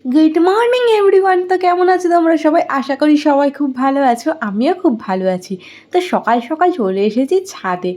Good morning everyone. তো কেমন আছো তোমরা সবাই? আশা করি সবাই খুব ভালো আছো, আমিও খুব ভালো আছি। তো সকাল সকাল চলে এসেছি ছাদে,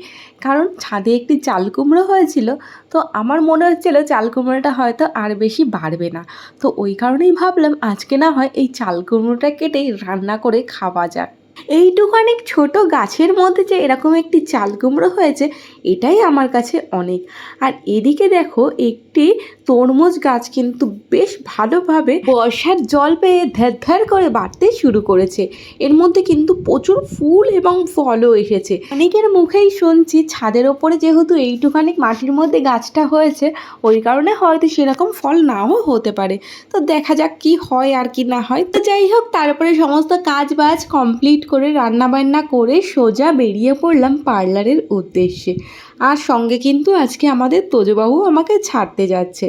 কারণ ছাদে একটি চাল কুমড়ো হয়েছিল। তো আমার মনে হচ্ছিল চাল কুমড়োটা হয়তো আর বেশি বাড়বে না, তো ওই কারণেই ভাবলাম আজকে না হয় এই চাল কুমড়োটা কেটেই রান্না করে খাওয়া যাক। এইটুখানি ছোট গাছের মধ্যে যে এরকম একটি চাল কুমড়ো হয়েছে, এটাই আমার কাছে অনেক। আর এদিকে দেখো, একটি তরমুজ গাছ কিন্তু বেশ ভালোভাবে বর্ষার জল পেয়ে ধ্যার ধ্যার করে বাড়তে শুরু করেছে। এর মধ্যে কিন্তু প্রচুর ফুল এবং ফলও এসেছে। অনেকের মুখেই শুনছি ছাদের ওপরে যেহেতু এইটুখানি মাটির মধ্যে গাছটা হয়েছে, ওই কারণে হয়তো সেরকম ফল নাও হতে পারে। তো দেখা যাক কি হয় আর কি না হয়। তো যাই হোক, তারপরে সমস্ত কাজ বাজ কমপ্লিট করে রান্নাবান্না করে সোজা বেরিয়ে পড়লাম পার্লারের উদ্দেশ্যে। আর সঙ্গে কিন্তু আজকে আমাদের তোজবাবু আমাকে ছাড়তে যাচ্ছে।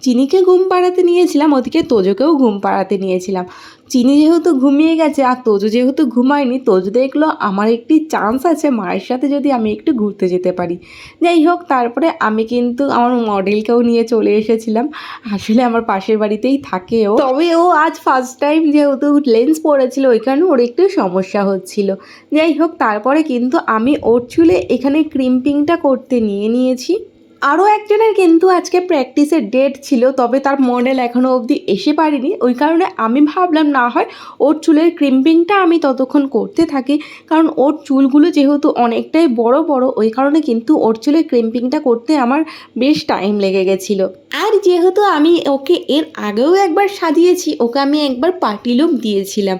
চিনিকে ঘুম পাড়াতে নিয়েছিলাম, ওদিকে তোজোকেও ঘুম পাড়াতে নিয়েছিলাম। চিনি যেহেতু ঘুমিয়ে গেছে আর তোজো যেহেতু ঘুমায়নি, তোজো দেখলো আমার একটি চান্স আছে মায়ের সাথে যদি আমি একটু ঘুরতে যেতে পারি। যাই হোক, তারপরে আমি কিন্তু আমার মডেলকেও নিয়ে চলে এসেছিলাম। আসলে আমার পাশের বাড়িতেই থাকে ও, তবে ও আজ ফার্স্ট টাইম যেহেতু লেন্স পড়েছিল ওই কারণে ওর একটু সমস্যা হচ্ছিল। যাই হোক, তারপরে কিন্তু আমি ওর চুলে এখানে ক্রিম্পিংটা করতে নিয়েছি। আরও একজনের কিন্তু আজকে প্র্যাকটিসের ডেট ছিল, তবে তার মডেল এখনও অবধি এসে পারেনি। ওই কারণে আমি ভাবলাম না হয় ওর চুলের ক্রিম্পিংটা আমি ততক্ষণ করতে থাকি, কারণ ওর চুলগুলো যেহেতু অনেকটাই বড় বড়, ওই কারণে কিন্তু ওর চুলের ক্রিম্পিংটা করতে আমার বেশ টাইম লেগে গেছিলো। আর যেহেতু আমি ওকে এর আগেও একবার সাজিয়েছি, ওকে আমি একবার পার্টি লুক দিয়েছিলাম,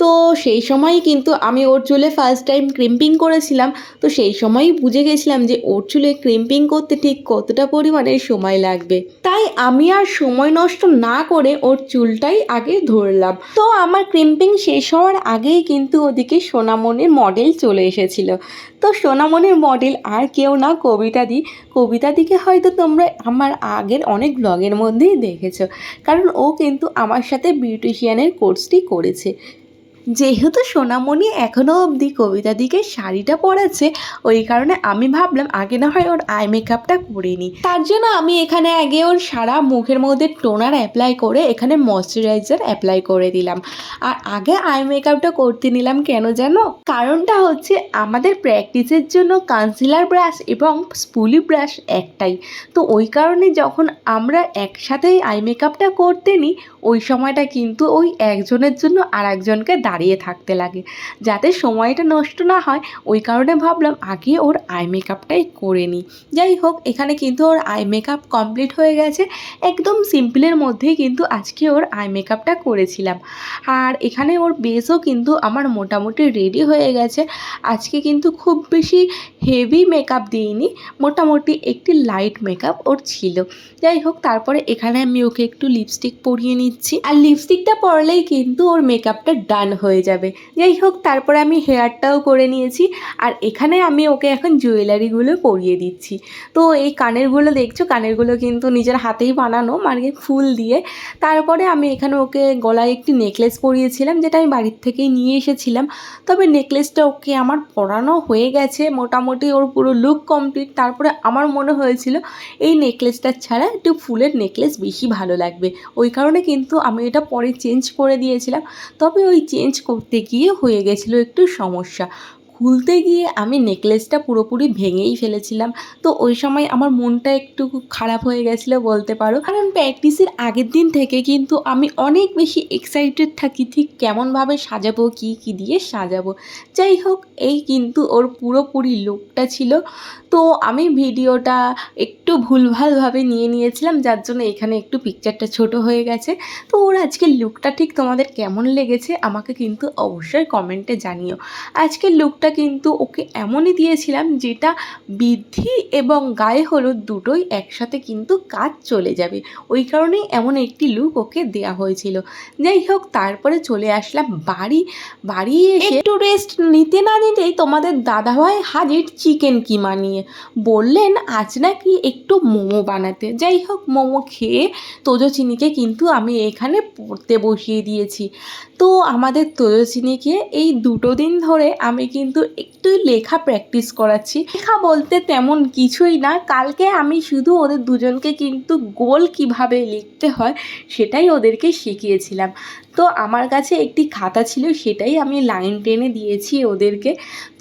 তো সেই সময়ই কিন্তু আমি ওর চুলে ফার্স্ট টাইম ক্রিম্পিং করেছিলাম। তো সেই সময়ই বুঝে গেছিলাম যে ওর চুলে ক্রিম্পিং করতে ঠিক কতটা পরিমাণে সময় লাগবে। তাই আমি আর সময় নষ্ট না করে ওর চুলটাই আগে ধরলাম। তো আমার ক্রিম্পিং শেষ হওয়ার আগেই কিন্তু ওদিকে সোনামণির মডেল চলে এসেছিল। তো সোনামণির মডেল আর কেউ না, কবিতাদি। কবিতাদিকে হয়তো তোমরা আমার আগের অনেক ব্লগের মধ্যেই দেখেছো, কারণ ও কিন্তু আমার সাথে বিউটিশিয়ানের কোর্সটি করেছে। যেহেতু সোনামণি এখনও অবধি কবিতাদিকে শাড়িটা পরাচ্ছে, ওই কারণে আমি ভাবলাম আগে না হয় ওর আই মেকআপটা করে নিই। তার জন্য আমি এখানে আগে ওর সারা মুখের মধ্যে টোনার অ্যাপ্লাই করে এখানে ময়শ্চারাইজার অ্যাপ্লাই করে দিলাম। আর আগে আই মেকআপটা করতে নিলাম কেন জানো? কারণটা হচ্ছে আমাদের প্র্যাকটিসের জন্য কনসিলার ব্রাশ এবং স্পুলি ব্রাশ একটাই। তো ওই কারণে যখন আমরা একসাথেই আই মেকআপটা করতে নিই, ওই সময়টা কিন্তু ওই একজনের জন্য আর একজনকে দাঁড়িয়ে থাকতে লাগে, যাতে সময়টা নষ্ট না হয়। ওই কারণে ভাবলাম আগে ওর আই মেকআপটাই করে নিই। যাই হোক, এখানে কিন্তু ওর আই মেকআপ কমপ্লিট হয়ে গেছে। একদম সিম্পলের মধ্যেই কিন্তু আজকে ওর আই মেকআপটা করেছিলাম। আর এখানে ওর বেসও কিন্তু আমার মোটামুটি রেডি হয়ে গেছে। আজকে কিন্তু খুব বেশি হেভি মেকআপ দিইনি, মোটামুটি একটি লাইট মেকআপ ওর ছিল। যাই হোক, তারপরে এখানে আমি ওকে একটু লিপস্টিক পরিয়ে নিচ্ছি, আর লিপস্টিকটা পরলেই কিন্তু ওর মেকআপটা ডান হয়ে যাবে। যাই হোক, তারপরে আমি হেয়ারটাও করে নিয়েছি, আর এখানে আমি ওকে এখন জুয়েলারিগুলো পরিয়ে দিচ্ছি। তো এই কানেরগুলো দেখছো, কানেরগুলো কিন্তু নিজের হাতেই বানানো, মানে ফুল দিয়ে। তারপরে আমি এখানে ওকে গলায় একটি নেকলেস পরিয়েছিলাম, যেটা আমি বাড়ির থেকেই নিয়ে এসেছিলাম। তবে নেকলেসটা ওকে আমার পরানো হয়ে গেছে, মোটামুটি ওর পুরো লুক কমপ্লিট। তারপরে আমার মনে হয়েছিল এই নেকলেসটা ছাড়া একটু ফুলের নেকলেস বেশি ভালো লাগবে, ওই কারণে কিন্তু আমি এটা পরে চেঞ্জ করে দিয়েছিলাম। তবে ওই চেঞ্জ করতে গিয়ে হয়ে গেছিলো একটু সমস্যা, খুলতে গিয়ে আমি নেকলেসটা পুরোপুরি ভেঙেই ফেলেছিলাম। তো ওই সময় আমার মনটা একটু খারাপ হয়ে গেছিলো বলতে পারো, কারণ প্র্যাকটিসের আগের দিন থেকে কিন্তু আমি অনেক বেশি এক্সাইটেড থাকি ঠিক কেমনভাবে সাজাবো, কী কী দিয়ে সাজাবো। যাই হোক, এই কিন্তু ওর পুরোপুরি লুকটা ছিল। তো আমি ভিডিওটা একটু ভুলভালভাবে নিয়ে নিয়েছিলাম, যার জন্য এখানে একটু পিকচারটা ছোট হয়ে গেছে। তো ওর আজকের লুকটা ঠিক তোমাদের কেমন লেগেছে আমাকে কিন্তু অবশ্যই কমেন্টে জানিও। আজকের লুকটা কিন্তু ওকে এমনই দিয়েছিলাম যেটা বৃদ্ধি এবং গায়ে হলুদ দুটোই একসাথে কিন্তু কাজ চলে যাবে, ওই কারণেই এমন একটি লুক ওকে দেওয়া হয়েছিল। যাই হোক, তারপরে চলে আসলাম বাড়ি এসে একটু রেস্ট নিতে না নিতেই তোমাদের দাদাভাই হাজির চিকেন কিমা নিয়ে। বললেন আজ নাকি একটু মোমো বানাতে। যাই হোক, মোমো খেয়ে তোজচিনিকে কিন্তু আমি এখানে পড়তে বসিয়ে দিয়েছি। তো আমাদের তোজচিনিকে এই 2 দিন ধরে আমি কিন্তু একটু লেখা প্র্যাকটিস করাচ্ছি। লেখা বলতে তেমন কিছুই না, কালকে আমি শুধু ওদের দুজনকে কিন্তু গোল কিভাবে লিখতে হয় সেটাই ওদেরকে শিখিয়েছিলাম। তো আমার কাছে একটি খাতা ছিল, সেটাই আমি লাইন টেনে দিয়েছি ওদেরকে।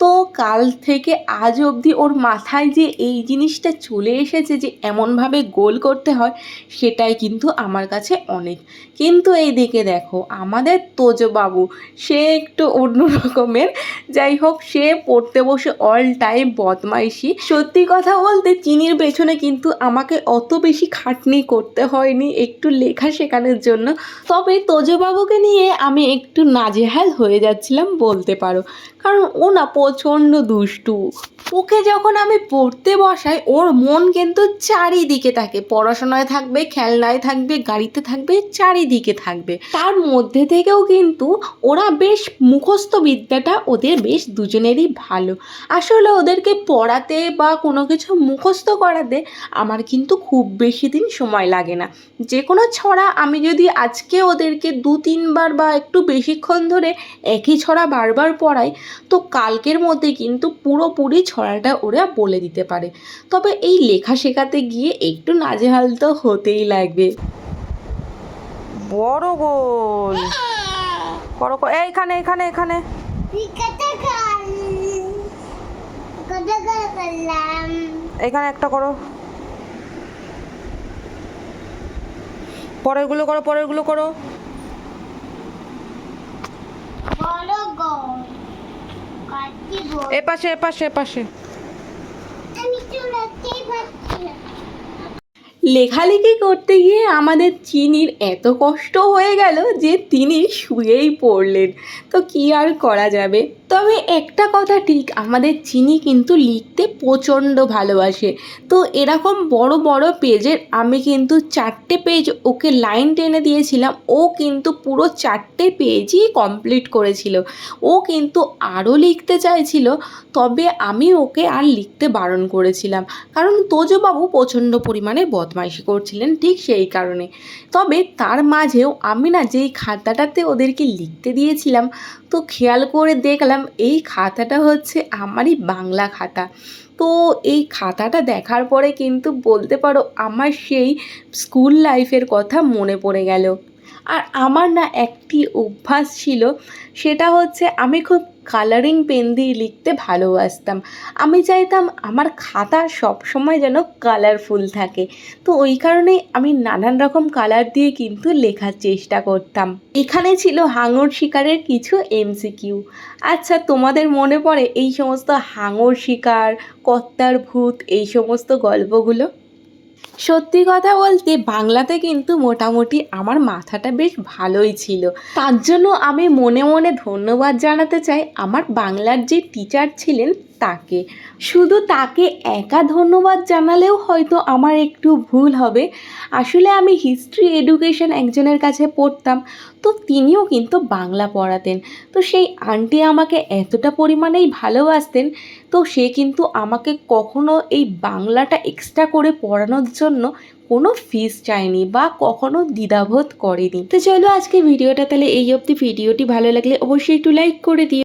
তো কাল থেকে আজ অবধি ওর মাথায় যে এই জিনিসটা চলে এসেছে যে এমনভাবে গোল করতে হয়, সেটাই কিন্তু আমার কাছে অনেক। কিন্তু এই দিকে দেখো আমাদের তোজবাবু, সে একটু অন্য রকমের। যাই হোক, সে পড়তে বসে অল টাইম বদমাইশি। সত্যি কথা বলতে চিনির পেছনে কিন্তু আমাকে অত বেশি খাটনি করতে হয়নি একটু লেখা শেখানোর জন্য। তবে তোজবাবুকে নিয়ে আমি একটু নাজেহাল হয়ে যাচ্ছিলাম বলতে পারো, কারণ ও না প্রচণ্ড দুষ্টু। ওকে যখন আমি পড়তে বসাই ওর মন কিন্তু চারিদিকে থাকে, পড়াশোনায় থাকবে, খেলনায় থাকবে, গাড়িতে থাকবে, চারিদিকে থাকবে। তার মধ্যে থেকেও কিন্তু ওরা বেশ মুখস্থ বিদ্যাটা ওদের বেশ দুজনেরই ভালো। আসলে ওদেরকে পড়াতে বা কোনো কিছু মুখস্থ করাতে আমার কিন্তু খুব বেশি দিন সময় লাগে না। যে কোনো ছড়া আমি যদি আজকে ওদেরকে 2-3 বার বা একটু বেশিক্ষণ ধরে একই ছড়া বারবার পড়াই, তো কালকের মধ্যে কিন্তু পুরোপুরি ছড়াটা ওরা বলে দিতে পারে। তবে এই লেখা শেখাতে গিয়ে একটু নাজেহাল তো হতেই লাগবে। বড় গোল করো, এইখানে এখানে এখানে এখানে একটা করো, পরেরগুলো করো, পরেরগুলো করো। এপাশে এপাশে এপাশে। লেখালেখি করতে গিয়ে আমাদের চিনির এত কষ্ট হয়ে গেল যে তিনি শুয়েই পড়লেন। তো কি আর করা যাবে। তবে একটা কথা ঠিক, আমাদের চিনি কিন্তু লিখতে প্রচণ্ড ভালোবাসে। তো এরকম বড় বড় পেজের আমি কিন্তু 4টে পেজ ওকে লাইন টেনে দিয়েছিলাম, ও কিন্তু পুরো 4টে পেজই কমপ্লিট করেছিল। ও কিন্তু আরও লিখতে চাইছিল, তবে আমি ওকে আর লিখতে বারণ করেছিলাম, কারণ তোজবাবু প্রচণ্ড পরিমাণে বদমাইশি করছিলেন ঠিক সেই কারণে। তবে তার মাঝেও আমি না যেই খাতাটাতে ওদেরকে লিখতে দিয়েছিলাম, তো খেয়াল করে দেখলাম এই খাতাটা হচ্ছে আমারই বাংলা খাতা। তো এই খাতাটা দেখার পরে কিন্তু বলতে পারো আমার সেই স্কুল লাইফের কথা মনে পড়ে গেল। আর আমার না একটি অভ্যাস ছিল, সেটা হচ্ছে আমি খুব কালারিং পেন দিয়ে লিখতে ভালোবাসতাম। আমি চাইতাম আমার খাতা সবসময় যেন কালারফুল থাকে। তো ওই কারণেই আমি নানান রকম কালার দিয়ে কিন্তু লেখার চেষ্টা করতাম। এখানে ছিল হাঙর শিকারের কিছু এমসিকিউ। আচ্ছা, তোমাদের মনে পড়ে এই সমস্ত হাঙর শিকার, কর্তার ভূত, এই সমস্ত গল্পগুলো? সত্যি কথা বলতে বাংলাতে কিন্তু মোটামুটি আমার মাথাটা বেশ ভালোই ছিল। তার জন্য আমি মনে মনে ধন্যবাদ জানাতে চাই আমার বাংলার যে টিচার ছিলেন তাকে। শুধু তাকে একা ধন্যবাদ জানালেও হয়তো আমার একটু ভুল হবে। আসলে আমি হিস্ট্রি এডুকেশন একজনের কাছে পড়তাম, তো তিনিও কিন্তু বাংলা পড়াতেন। তো সেই আন্টি আমাকে এতটা পরিমাণেই ভালোবাসতেন, তো সে কিন্তু আমাকে কখনো এই বাংলাটা এক্সট্রা করে পড়ানোর জন্য কোনো ফিস চায়নি বা কখনো দ্বিধাবোধ করেনি। তো চলো আজকে ভিডিওটা তাহলে এই অবধি। ভিডিওটি ভালো লাগলে অবশ্যই একটু লাইক করে দিও।